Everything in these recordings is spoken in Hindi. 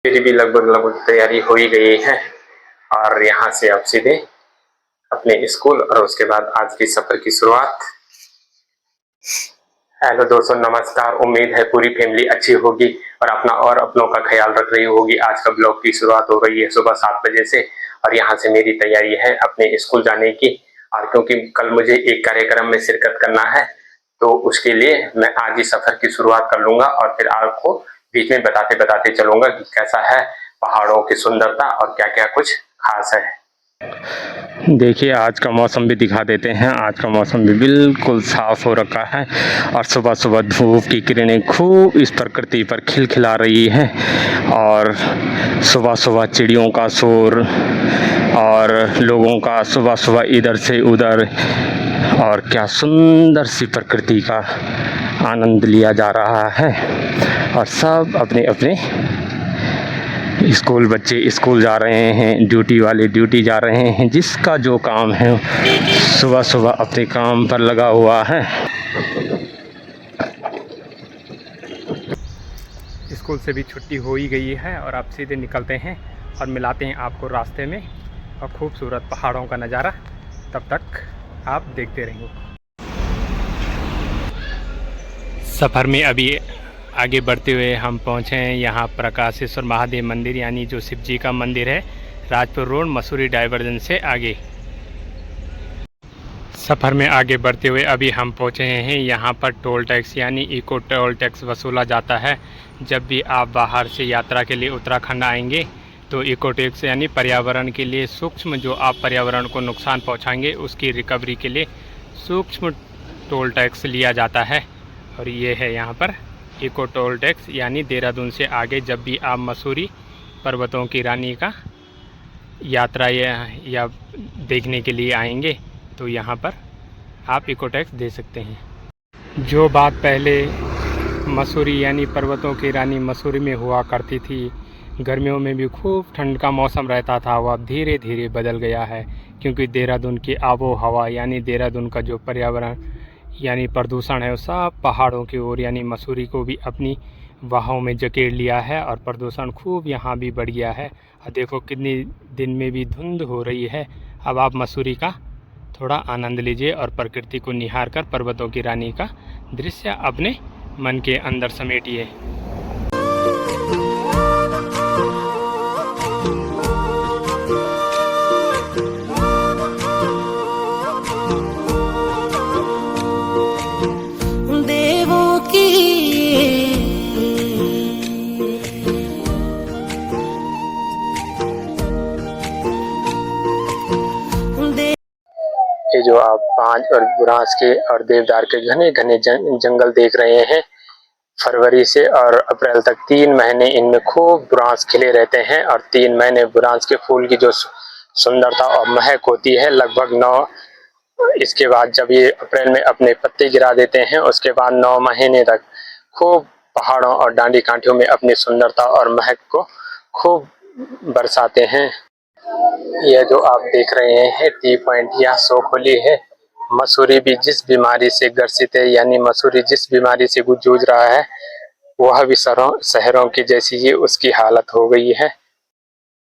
मेरी भी लगभग लगभग तैयारी हो ही गई है और यहाँ से अब सीधे अपने स्कूल और उसके बाद आज की सफर की शुरुआत। हेलो दोस्तों, नमस्कार। उम्मीद है पूरी फैमिली अच्छी होगी और अपना और अपनों का ख्याल रख रही होगी। आज का ब्लॉग की शुरुआत हो रही है सुबह 7 बजे से और यहाँ से मेरी तैयारी है अपने स्कूल जाने की। और क्योंकि कल मुझे एक कार्यक्रम में शिरकत करना है तो उसके लिए मैं आज ही सफर की शुरुआत कर लूंगा और फिर आपको बीच में बताते बताते चलूंगा कि कैसा है पहाड़ों की सुंदरता और क्या क्या कुछ खास है। देखिए, आज का मौसम भी दिखा देते हैं। आज का मौसम भी बिल्कुल साफ हो रखा है और सुबह सुबह धूप की किरणें खूब इस प्रकृति पर खिलखिला रही हैं और सुबह सुबह चिड़ियों का शोर और लोगों का सुबह सुबह इधर से उधर और क्या सुंदर सी प्रकृति का आनंद लिया जा रहा है। और सब अपने अपने स्कूल बच्चे स्कूल जा रहे हैं, ड्यूटी वाले ड्यूटी जा रहे हैं। जिसका जो काम है सुबह सुबह अपने काम पर लगा हुआ है। स्कूल से भी छुट्टी हो ही गई है और अब सीधे निकलते हैं और मिलाते हैं आपको रास्ते में और खूबसूरत पहाड़ों का नज़ारा। तब तक आप देखते रहिए। सफ़र में अभी आगे बढ़ते हुए हम पहुँचे हैं यहाँ प्रकाशेश्वर महादेव मंदिर, यानी जो शिव जी का मंदिर है, राजपुर रोड मसूरी डाइवर्जन से आगे। सफ़र में आगे बढ़ते हुए अभी हम पहुँचे हैं यहाँ पर टोल टैक्स यानी इको टोल टैक्स वसूला जाता है। जब भी आप बाहर से यात्रा के लिए उत्तराखंड आएंगे तो इको टैक्स यानी पर्यावरण के लिए सूक्ष्म, जो आप पर्यावरण को नुकसान पहुँचाएंगे उसकी रिकवरी के लिए सूक्ष्म टोल टैक्स लिया जाता है। और ये है यहाँ पर इको टोल टैक्स, यानी देहरादून से आगे जब भी आप मसूरी पर्वतों की रानी का यात्रा या देखने के लिए आएंगे तो यहाँ पर आप इको टैक्स दे सकते हैं। जो बात पहले मसूरी यानी पर्वतों की रानी मसूरी में हुआ करती थी, गर्मियों में भी खूब ठंड का मौसम रहता था, वह धीरे धीरे बदल गया है। क्योंकि देहरादून की आबो हवा यानी देहरादून का जो पर्यावरण यानी प्रदूषण है वो सब पहाड़ों की ओर यानी मसूरी को भी अपनी बाहों में जकेड़ लिया है और प्रदूषण खूब यहाँ भी बढ़ गया है। और देखो कितनी दिन में भी धुंध हो रही है। अब आप मसूरी का थोड़ा आनंद लीजिए और प्रकृति को निहार कर पर्वतों की रानी का दृश्य अपने मन के अंदर समेटिए। ये जो आप पांच और बुरांस के और देवदार के घने घने जंगल देख रहे हैं, फरवरी से और अप्रैल तक 3 महीने इनमें खूब बुरांस खिले रहते हैं। और 3 महीने बुरांस के फूल की जो सुंदरता और महक होती है लगभग 9, इसके बाद जब ये अप्रैल में अपने पत्ते गिरा देते हैं उसके बाद 9 महीने तक खूब पहाड़ों और डांडी कांठियों में अपनी सुंदरता और महक को खूब बरसाते हैं। यह जो आप देख रहे हैं टी पॉइंट या सोखोली है। मसूरी भी जिस बीमारी से ग्रसित है यानी मसूरी जिस बीमारी से जूझ रहा है वह भी शहरों की जैसी ही उसकी हालत हो गई है।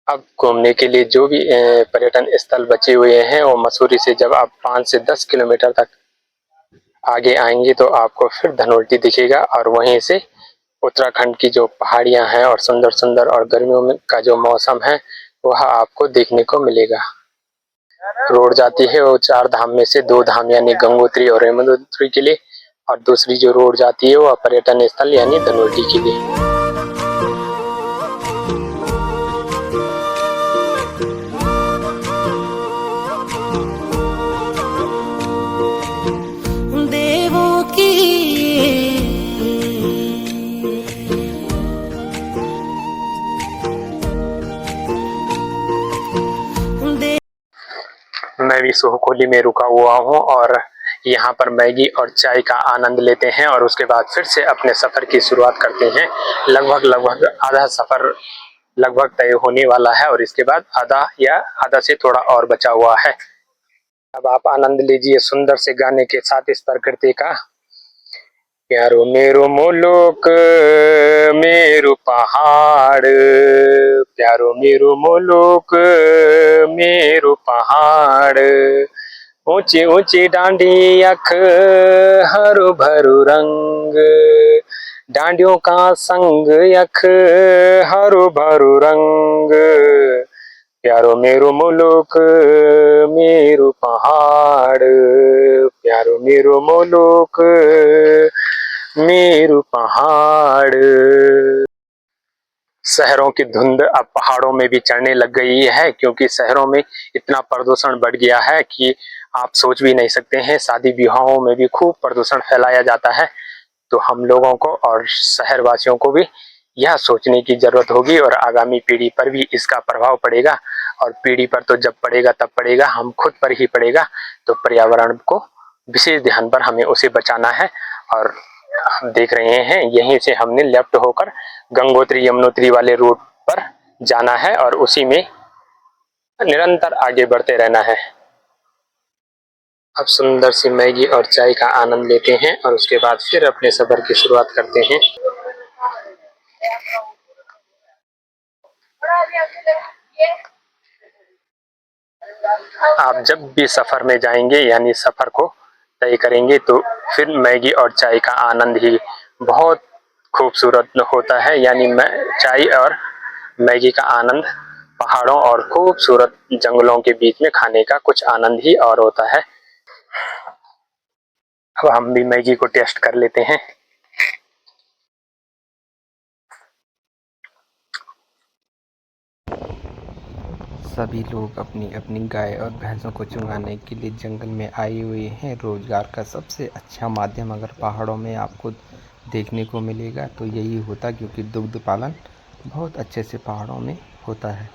अब घूमने के लिए जो भी पर्यटन स्थल बचे हुए हैं वो मसूरी से जब आप 5 से 10 किलोमीटर तक आगे आएंगे तो आपको फिर धनोल्टी दिखेगा और वहीं से उत्तराखंड की जो पहाड़ियां हैं और सुंदर सुंदर और गर्मियों में का जो मौसम है वह आपको देखने को मिलेगा। रोड जाती है वो 4 धाम में से 2 धाम यानी गंगोत्री और यमुनोत्री के लिए, और दूसरी जो रोड जाती है वह पर्यटन स्थल यानी धनोल्टी के लिए। मैं भी सोहकोली में रुका हुआ हूँ और यहाँ पर मैगी और चाय का आनंद लेते हैं और उसके बाद फिर से अपने सफ़र की शुरुआत करते हैं। लगभग आधा सफ़र लगभग तय होने वाला है और इसके बाद आधा से थोड़ा और बचा हुआ है। अब आप आनंद लीजिए सुंदर से गाने के साथ इस प्रकृति का। प्यारो मेरो मोलोक मेरो पहाड़ प्यारो मेरो मुलुक मेरो पहाड़, ऊंची ऊंची डांडी अख हरो भरो रंग, डांडियों का संग यख हरो भरो रंग, प्यारो मेरो मुलुक मेरो पहाड़, प्यारो मेरो मुलुक मेरो पहाड़। शहरों की धुंध अब पहाड़ों में भी चढ़ने लग गई है, क्योंकि शहरों में इतना प्रदूषण बढ़ गया है कि आप सोच भी नहीं सकते हैं। शादी विवाहों में भी खूब प्रदूषण फैलाया जाता है। तो हम लोगों को और शहर वासियों को भी यह सोचने की जरूरत होगी और आगामी पीढ़ी पर भी इसका प्रभाव पड़ेगा। और पीढ़ी पर तो जब पड़ेगा तब पड़ेगा, हम खुद पर ही पड़ेगा। तो पर्यावरण को विशेष ध्यान पर हमें उसे बचाना है। और हम देख रहे हैं यहीं से हमने लेफ्ट होकर गंगोत्री यमुनोत्री वाले रूट पर जाना है और उसी में निरंतर आगे बढ़ते रहना है। अब सुंदर सी मैगी और चाय का आनंद लेते हैं और उसके बाद फिर अपने सफर की शुरुआत करते हैं। आप जब भी सफर में जाएंगे यानी सफर को तय करेंगे तो फिर मैगी और चाय का आनंद ही बहुत खूबसूरत होता है। यानी चाय और मैगी का आनंद पहाड़ों और खूबसूरत जंगलों के बीच में खाने का कुछ आनंद ही और होता है। अब हम भी मैगी को टेस्ट कर लेते हैं। सभी लोग अपनी अपनी गाय और भैंसों को चुराने के लिए जंगल में आए हुए हैं। रोजगार का सबसे अच्छा माध्यम अगर पहाड़ों में आपको देखने को मिलेगा तो यही होता, क्योंकि दुग्ध पालन बहुत अच्छे से पहाड़ों में होता है।